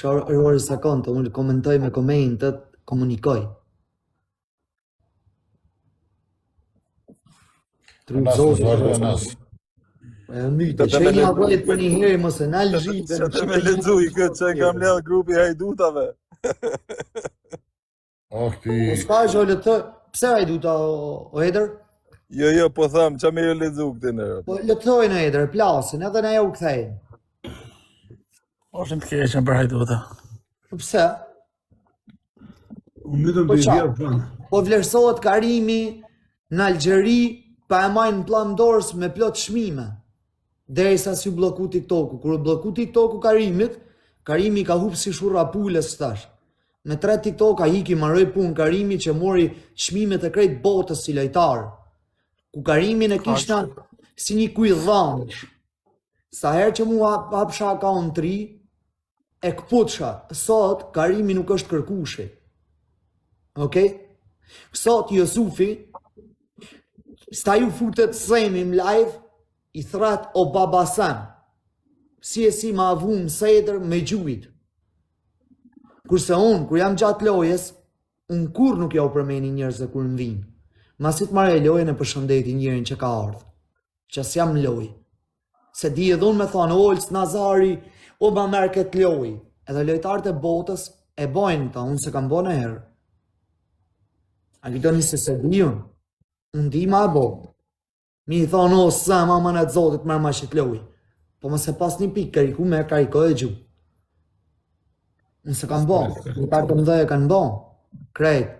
shërori sa konto, unë komentoj me komentet, komunikoj. Nas, vazhdo nas. Myte, që një avojt për një herë, mos e nalë zhive. Që të me ledzu i këtë që kam lehë grupi hajdutave. O, këti... Po s'ka që o të, pse hajduta o Eder? Jo, po thamë, që me jo ledzu këtë nërë. Po lëtojnë o Eder, plasin, edhe ne u kthejnë. Oshin të keqen për hajduta. Po pse? Unë mitëm të i vjerë pranë. Po vlerësohet Karimi në Algjeri, pa e majnë në plan dorës me plot shmime. Derisa si bloku TikToku. Kur bloku TikToku Karimit, Karimi ka hup si shurra pulës stash. Me 3 TikTok a hiki marroi punë Karimi që mori çmimet e krejt botës si lojtar. Ku Karimin e kishna si një kujdhansh. Sa herë që mua hapsha account 3, e këputsha. Sot Karimi nuk është kërkushi. Okej? Sot Josufi sta ju futet semim live, i thrat o baba sam, si e si ma avum seder me gjujt. Kurse unë, kur jam gjatë lojes, unë kur nuk ja u përmeni njerëzve kur në vinë. Masit marrë e lojen e përshëndeti njerin që ka ardhë, që s'jam loj. Se di edhe unë me thonë, Olës, Nazari, o ma merë këtë loj. Edhe lojtarët e botës e bojnë ta, unë se kam bo në herë. A këtë një se di unë. Unë di ma e bo. Mi i thonë, o, sa mama në të zotit mërë ma shqit loj. Po më se pas një pikë, kariku me kariko e gju. Unë se kam bo. Në partë të mdhe e kanë bo. Krejt.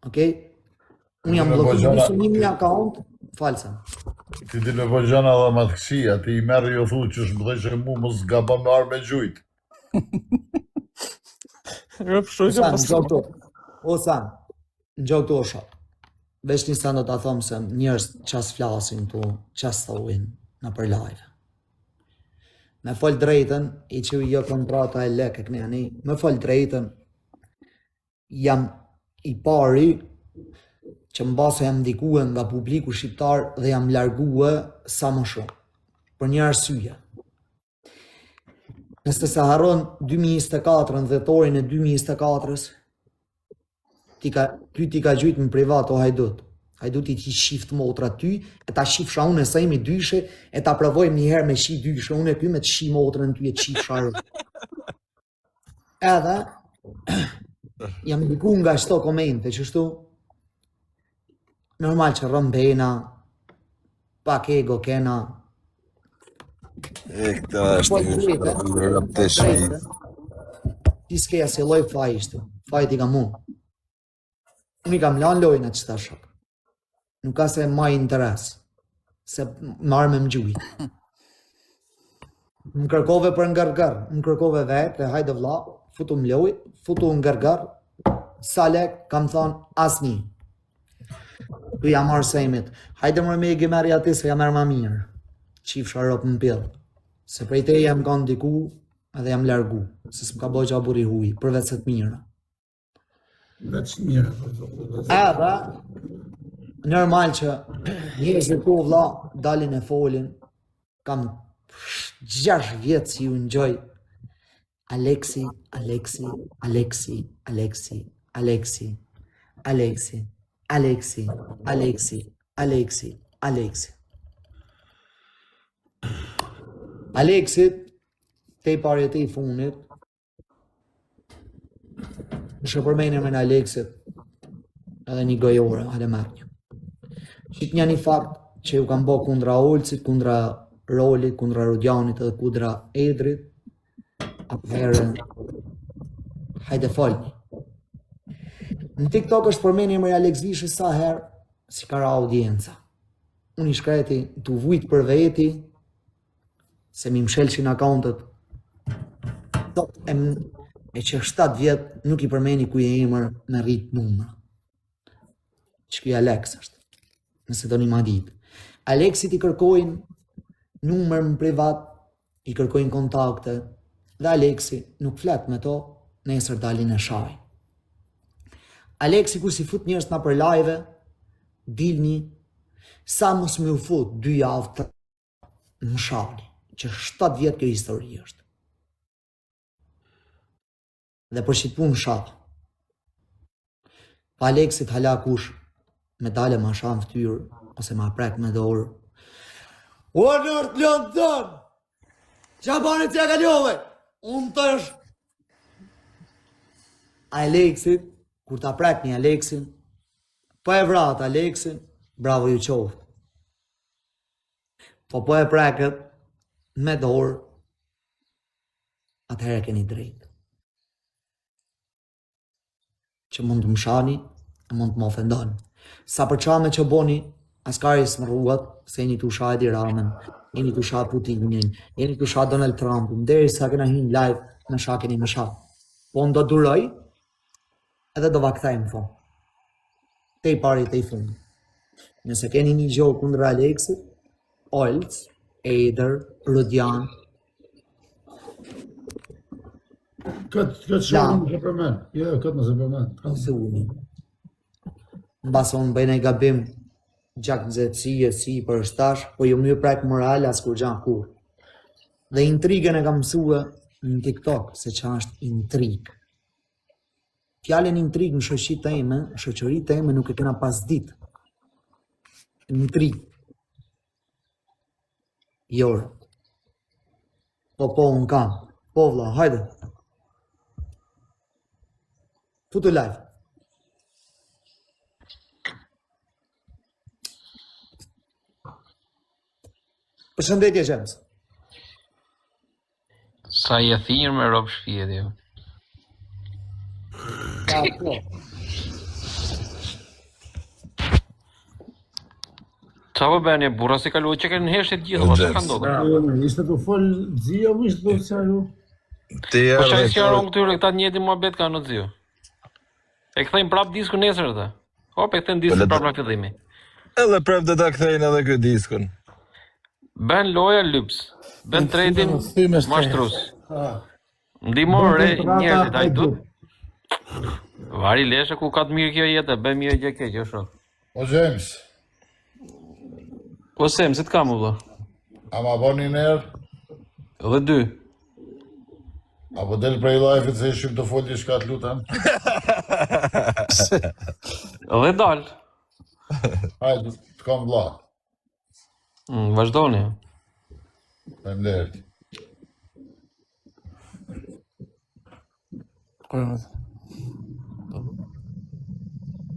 Okej? Unë jam bloku njësë një account, falsa. Ti di me po gjana dhe ma të kësia, ti i merë jo thu që shmë dhe që mu më zgaba me arë me gjujt. O San, në gjokë të osha. Vesh një sando të thomë se njërës qas flasin tu, qas thohin në për live. Me fol drejten, i që jo kontrata e lek e kënjani, me fol drejten, jam i pari që në base jam ndikue nga publiku shqiptar dhe jam largue sa më shumë. Për një arsye. Nëse se harron 2024 në dhetorin e 2024-ës, ty ti ka gjujt në privat o hajdut. Hajdut i ti shift motra ty, e ta shifsha unë e sa imi dyshe, e ta provojmë një herë me shi dyshe, unë e ty me të shi motrën ty e të shifsha rë. Edhe, jam ndiku nga shto komente, qështu, normal që rëmbena, pak ego kena. E këta është një rëmë të shvit. Ti s'keja si loj faj ishtu, faj ti ka mu. Unë i kam lanë lojnë atë qëta shok. Nuk ka se ma interes, se marrë me më gjujt. Më kërkove për ngargar, më kërkove vetë, e hajde vla, futu më loj, futu ngargar, sale, kam thonë asni. Tu jam marrë sejmit, hajde më me i gjemeri ati se jam erë ma mirë. Qif sharop më pjellë, se prej te jam kanë diku edhe jam largu, se s'm ka boj qa buri huj, për vetë se të mirë. Veç mirë. Edhe, normal që njërës dhe po vla dalin e folin, kam 6 vjetë si ju njoj Aleksi, Aleksi, Aleksi, Aleksi, Aleksi, Aleksi, Aleksi, Aleksi, Aleksi, Aleksi. Aleksit, te i pari e te i funit, në shëpërmenja me në Aleksit, edhe një gojore, ale marrë një. Qit një fakt që ju kam bo kundra Olcit, kundra Rolit, kundra Rudjanit edhe kundra Edrit, atëherë, hajde folni. Në TikTok është përmenje me Alex Vishë sa herë, si ka ra audienca. Unë i shkreti të vujt për veti, se mi mshelqin akauntet, e që 7 vjetë nuk i përmeni ku je emër me rritë numër. Që kjo Alex është, nëse do një ma ditë. Alexit i kërkojnë numër më privat, i kërkojnë kontakte, dhe Alexi nuk flet me to, nesër dalin e shaj. Alexi kur si fut njërës nga për live, dilni, sa mos me u fut 2 javë të më shali, që 7 vjetë kjo histori është. Dhe për shqit punë shak. Pa Aleksit hala kush me dale ma sham ftyrë, ose ma prek me dorë. O nërtë lënë tënë! Qa bani t'ja kalove? Unë të është. Aleksit, kur ta prek një Aleksin, po e vrat Aleksin, bravo ju qoftë. Po e preket me dorë, atëherë keni drejtë. Që mund të më shani, mund të më ofendoni. Sa për qame që boni, askari së më rrugat, se jeni të usha Edi Ramen, jeni të usha Putinin, jeni të usha Donald Trumpin, deri sa kena hin live, në sha keni më sha. Po në do duroj, edhe do va kthejmë fond. Te i pari, te i fundi. Nëse keni një gjohë kundër Aleksit, Olc, Eder, Rudjan, Këtë shumë në se përmen. Jo, këtë në se përmen. ose uni. Në basë unë bëjnë e gabim gjak nëzetësie, si për shtash, po ju më prek moral as kur gjanë kur. Dhe intrigën e kam mësue në TikTok, se që është intrig. Fjallën intrig në shoqëri të eme nuk e kena pas dit. Intrig. Jorë. Po, unë kam. Po, vla, hajde. Futu live. Përshëndetje Gjems. Sa i e thirë me ropë shpije dhe. Qa po bëni, burra si kalu që kënë heshtet gjithë, po që ka ndodhë? Ishte të folë dzia, më ishte të qalu. Po që e s'jaron këtyre, këta njeti mua bet ka në dzio. E këthejmë prap disku nesër dhe. Hop, e këthejmë disku prap në fillimi. Edhe prap dhe ta kthejnë edhe këtë diskun. Ben loja lyps, ben trading mashtrus. Ndimor re njerëzit, a i du? Vari leshe ku ka të mirë kjo jetë, ben mirë gjë keq, jo shok. O James, Po sem, si të kam u vla? a ma boni nërë? Dhe dy. Apo del prej live-it se ishim të folë shka të lutem? Dhe dal. Hajde, të kam vla. Vazhdoni. Faleminderit.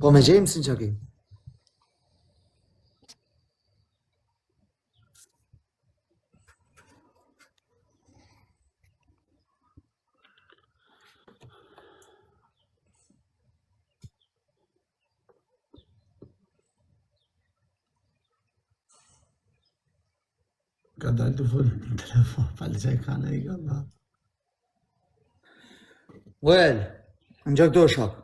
Po me Jamesin që ki? Ka dalë të folë në telefon, falë që e ka në i ka da. Well, në gjë këto shok.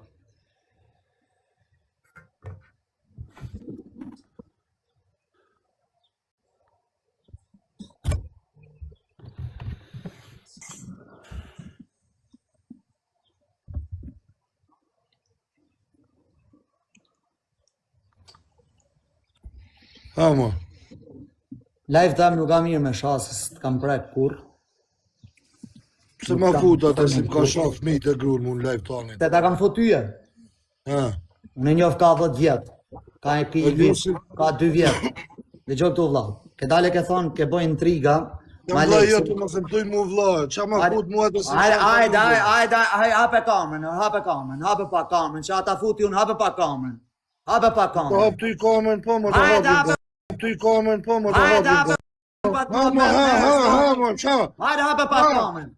Ha, mo. Live tam nuk ka mirë me shasë, s'të kam prek kur. Pse ma fut atë si m'ka shaf fëmijët e grur mu në live tanin. Te ta kam thot tyje. Ha, Unë e njof ka 10 vjetë. Ka e ki vit, ka 2 vjetë. Dhe gjë këtu vla. Ke dale ke thonë, ke bëj intriga. jam vla jetë, ma se më tujnë mu vla, qa ma fut mu atë si Ajde, hape kamerën, hape pa kamerën, që ata futi unë, hape pa kamerën. Hape pa Po kamerën. hap ty kamerën, po më të Ajde, hapin. Hap ty kamerën, po më të Ajde, hapin. Ha, mo, qa? Ajde, hape pa kamerën.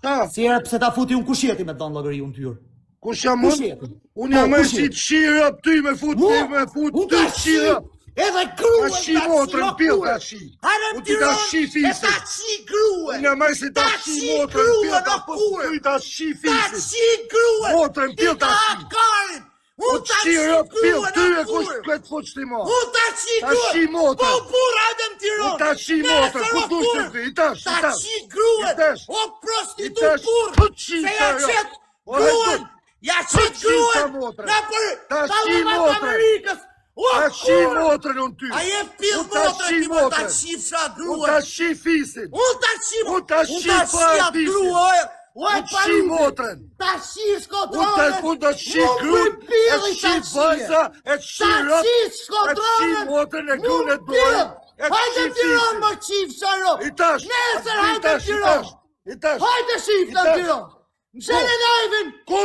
Ha, Si e pse ta futi unë kush jeti me donë logëri unë tyr? kush jam Kush unë? jeti? Unë jam Po, e kush si jeti? të shirë ap ty me fut ty, me fut Unë ty ta të shirë. Edhe gruen Ta shi motrën, pil ta shi. Hajde Unë ti ta shi e fisin. ta shi gruen. Unë jam e si ta shi motrën, pil ta fut ty ta shi Ta fisin. shi gruen. Motrën, pil ta shi. Karin. Po Unë të ta shi shirë ap pil, gruen. ty e kush këtë fut shti ma. Unë ta shi Ta shi gruen. motrën. Po bur, hajde më tiron. Ta shi motrën, ku dush të ty, i tash, i Ta tash. shi gruen. I tash. O prostitut I tash, bur. po të shi, Se ja ta, jo. qet O, gruen. hajde. Ja Po qet të shi ta gruen. motrën. Na për Ta shi tallumat motrën. Amerikës. O Ta shi kur. motrën unë ty. A je pil Unë ta motrën shi ti më ta motrën. shifsha Unë gruen. ta shi fisin. Unë ta shi Unë ta shi atë paradisin. gruen. Unë të shi motrën. Ta shi shkotronë. Unë të shi grun, e të shi bëjza, e të shi rët, e të shi motrën e grun e dojën. Hajde Tiranë më qifë sharo. I tash. Nesër hajde Tiranë. I tash. Hajde shifë në Tiranë. Mshele lajvin. Ku